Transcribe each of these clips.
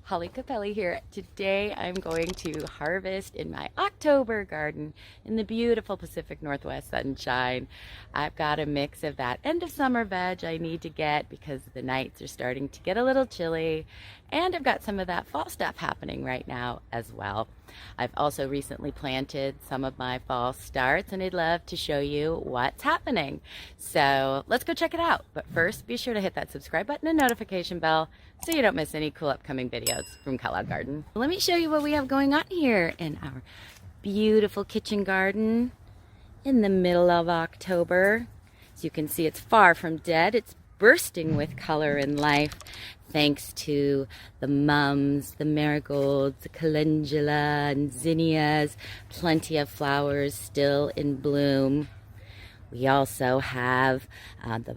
Holly Capelli here. Today I'm going to harvest in my October garden in the beautiful Pacific Northwest sunshine. I've got a mix of that end of summer veg I need to get because the nights are starting to get a little chilly, and I've got some of that fall stuff happening right now as well. I've also recently planted some of my fall starts and I'd love to show you what's happening. So let's go check it out. But first, be sure to hit that subscribe button and notification bell so you don't miss any cool upcoming videos from Kellogg Garden. Let me show you what we have going on here in our beautiful kitchen garden in the middle of October. As you can see, it's far from dead. It's bursting with color and life thanks to the mums, the marigolds, the calendula and zinnias, plenty of flowers still in bloom. We also have the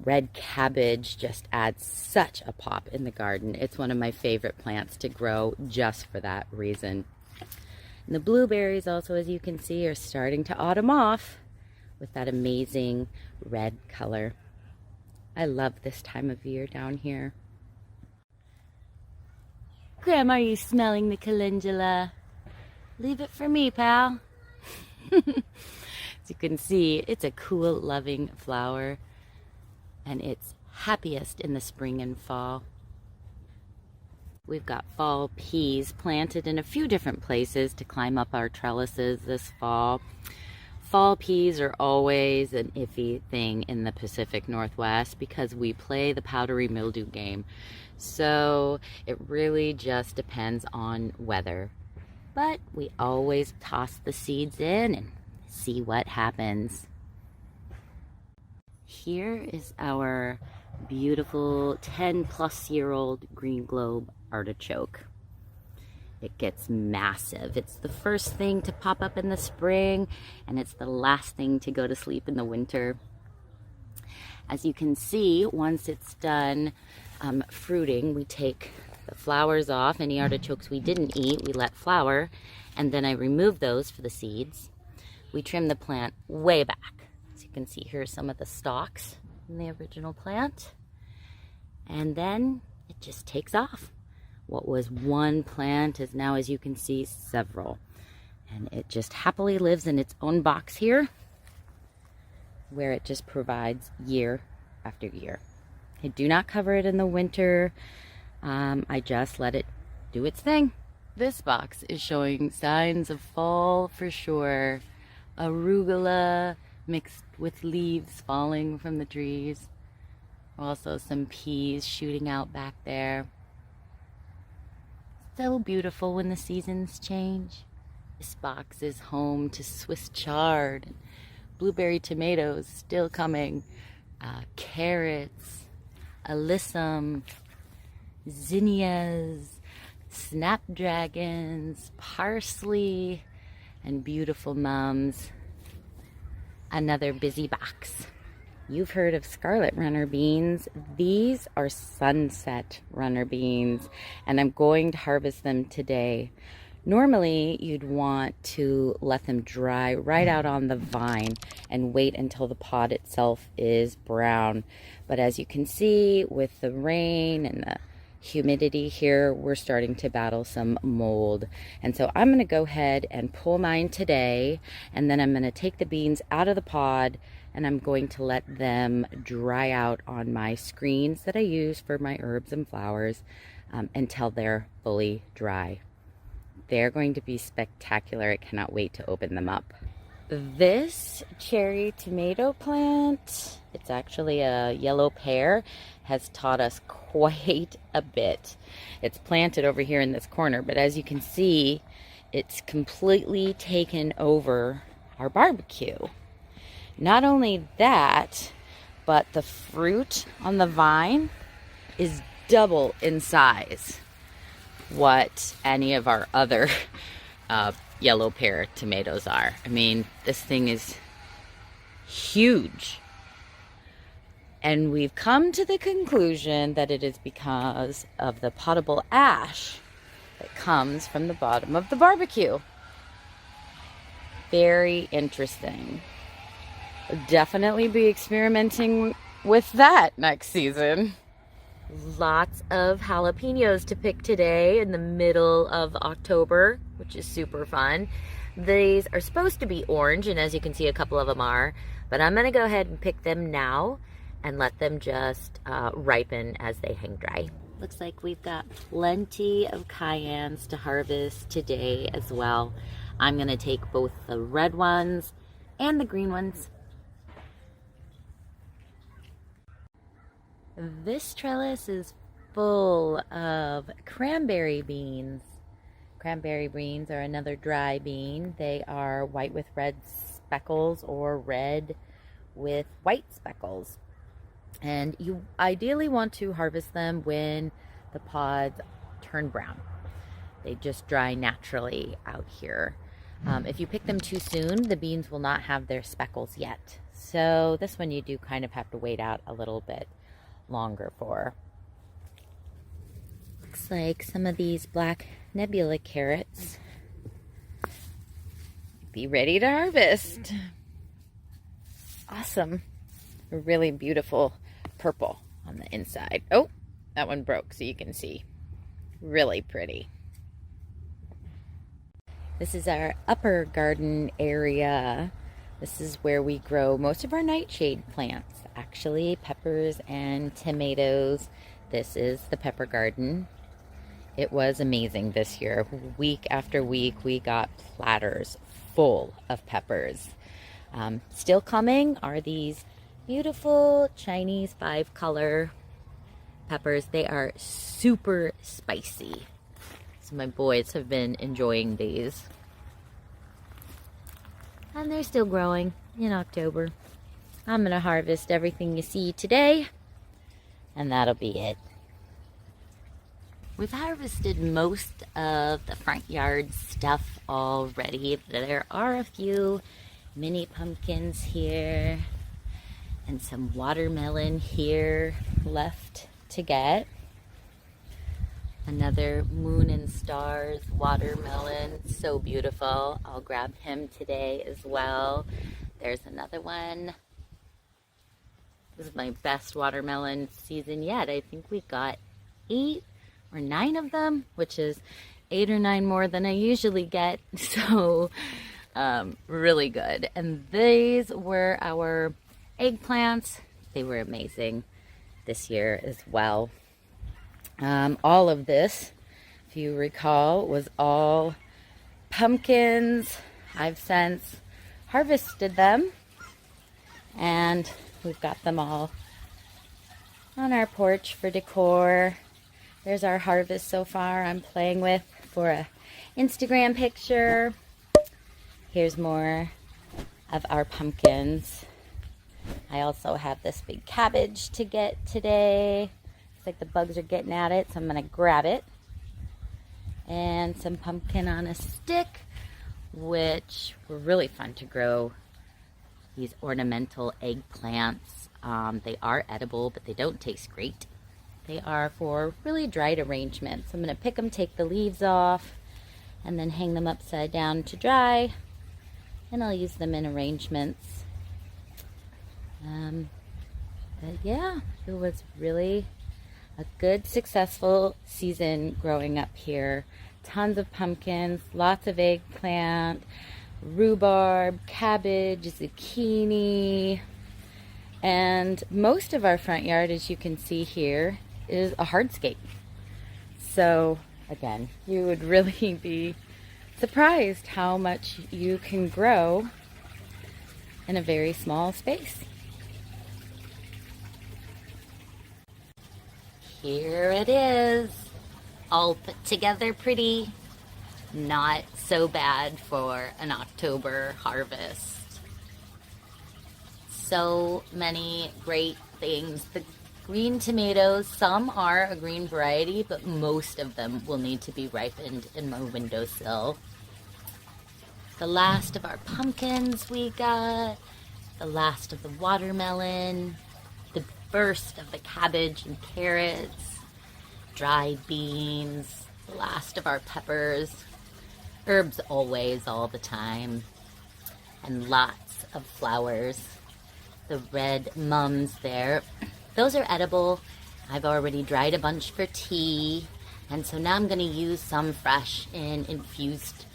red cabbage. Just adds such a pop in the garden. It's one of my favorite plants to grow just for that reason. And the blueberries also, as you can see, are starting to autumn off with that amazing red color. I love this time of year down here. Grandma, are you smelling the calendula? Leave it for me, pal. As you can see, it's a cool, loving flower, and it's happiest in the spring and fall. We've got fall peas planted in a few different places to climb up our trellises this fall. Fall peas are always an iffy thing in the Pacific Northwest because we play the powdery mildew game. So it really just depends on weather. But we always toss the seeds in and see what happens. Here is our beautiful 10-plus-year-old green globe artichoke. It gets massive. It's the first thing to pop up in the spring, and it's the last thing to go to sleep in the winter. As you can see, once it's done fruiting, we take the flowers off. Any artichokes we didn't eat, we let flower, and then I remove those for the seeds. We trim the plant way back. As you can see, here are some of the stalks in the original plant. And then it just takes off. What was one plant is now, as you can see, several. And it just happily lives in its own box here, where it just provides year after year. I do not cover it in the winter. I just let it do its thing. This box is showing signs of fall for sure. Arugula mixed with leaves falling from the trees. Also some peas shooting out back there. So beautiful when the seasons change. This box is home to Swiss chard, blueberry tomatoes still coming, carrots, alyssum, zinnias, snapdragons, parsley, and beautiful mums. Another busy box. You've heard of scarlet runner beans. These are sunset runner beans, and I'm going to harvest them today. Normally, you'd want to let them dry right out on the vine and wait until the pod itself is brown. But as you can see, with the rain and the humidity here, we're starting to battle some mold. And so I'm going to go ahead and pull mine today, and then I'm going to take the beans out of the pod and I'm going to let them dry out on my screens that I use for my herbs and flowers until they're fully dry. They're going to be spectacular. I cannot wait to open them up. This cherry tomato plant, it's actually a yellow pear, has taught us quite a bit. It's planted over here in this corner, but as you can see, it's completely taken over our barbecue. Not only that, but the fruit on the vine is double in size what any of our other yellow pear tomatoes are. I mean, this thing is huge. And we've come to the conclusion that it is because of the potable ash that comes from the bottom of the barbecue. Very interesting. Definitely be experimenting with that next season. Lots of jalapenos to pick today in the middle of October, which is super fun. These are supposed to be orange, and as you can see, a couple of them are, but I'm gonna go ahead and pick them now and let them just ripen as they hang dry. Looks like we've got plenty of cayennes to harvest today as well. I'm gonna take both the red ones and the green ones. This trellis is full of cranberry beans. Cranberry beans are another dry bean. They are white with red speckles or red with white speckles. And you ideally want to harvest them when the pods turn brown. They just dry naturally out here. If you pick them too soon, the beans will not have their speckles yet. So this one you do kind of have to wait out a little bit longer for. Looks like some of these black nebula carrots be ready to harvest. Awesome. A really beautiful purple on the inside. Oh, that one broke so you can see. Really pretty. This is our upper garden area. This is where we grow most of our nightshade plants. Actually, peppers and tomatoes. This is the pepper garden. It was amazing this year. Week after week, we got platters full of peppers. Still coming are these beautiful Chinese 5-color peppers. They are super spicy. So my boys have been enjoying these. And they're still growing in October. I'm going to harvest everything you see today, and that'll be it. We've harvested most of the front yard stuff already. There are a few mini pumpkins here and some watermelon here left to get. Another moon and stars watermelon, so beautiful. I'll grab him today as well. There's another one. This is my best watermelon season yet. I think we got 8 or 9 of them, which is 8 or 9 more than I usually get. So really good. And these were our eggplants. They were amazing this year as well. All of this, if you recall, was all pumpkins. I've since harvested them, and we've got them all on our porch for decor. There's our harvest so far I'm playing with for a Instagram picture. Here's more of our pumpkins. I also have this big cabbage to get today. Looks like the bugs are getting at it, so I'm going to grab it. And some pumpkin on a stick, which were really fun to grow. These ornamental eggplants. They are edible, but they don't taste great. They are for really dried arrangements. I'm going to pick them, take the leaves off, and then hang them upside down to dry. And I'll use them in arrangements. But yeah, it was really a good, successful season growing up here. Tons of pumpkins, lots of eggplant, rhubarb, cabbage, zucchini, and most of our front yard, as you can see here, is a hardscape. So again, you would really be surprised how much you can grow in a very small space. Here it is, all put together pretty. Not so bad for an October harvest. So many great things. The green tomatoes, some are a green variety, but most of them will need to be ripened in my windowsill. The last of our pumpkins we got, the last of the watermelon, the first of the cabbage and carrots, dried beans, the last of our peppers, herbs always, all the time, and lots of flowers. The red mums there, those are edible. I've already dried a bunch for tea, and so now I'm going to use some fresh and infused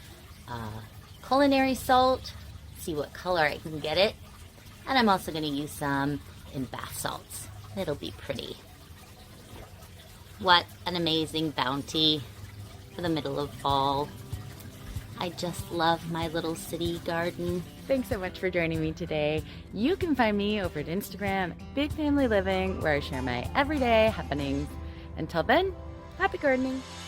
culinary salt, see what color I can get it, and I'm also going to use some in bath salts. It'll be pretty. What an amazing bounty for the middle of fall. I just love my little city garden. Thanks so much for joining me today. You can find me over at Instagram, Big Family Living, where I share my everyday happenings. Until then, happy gardening.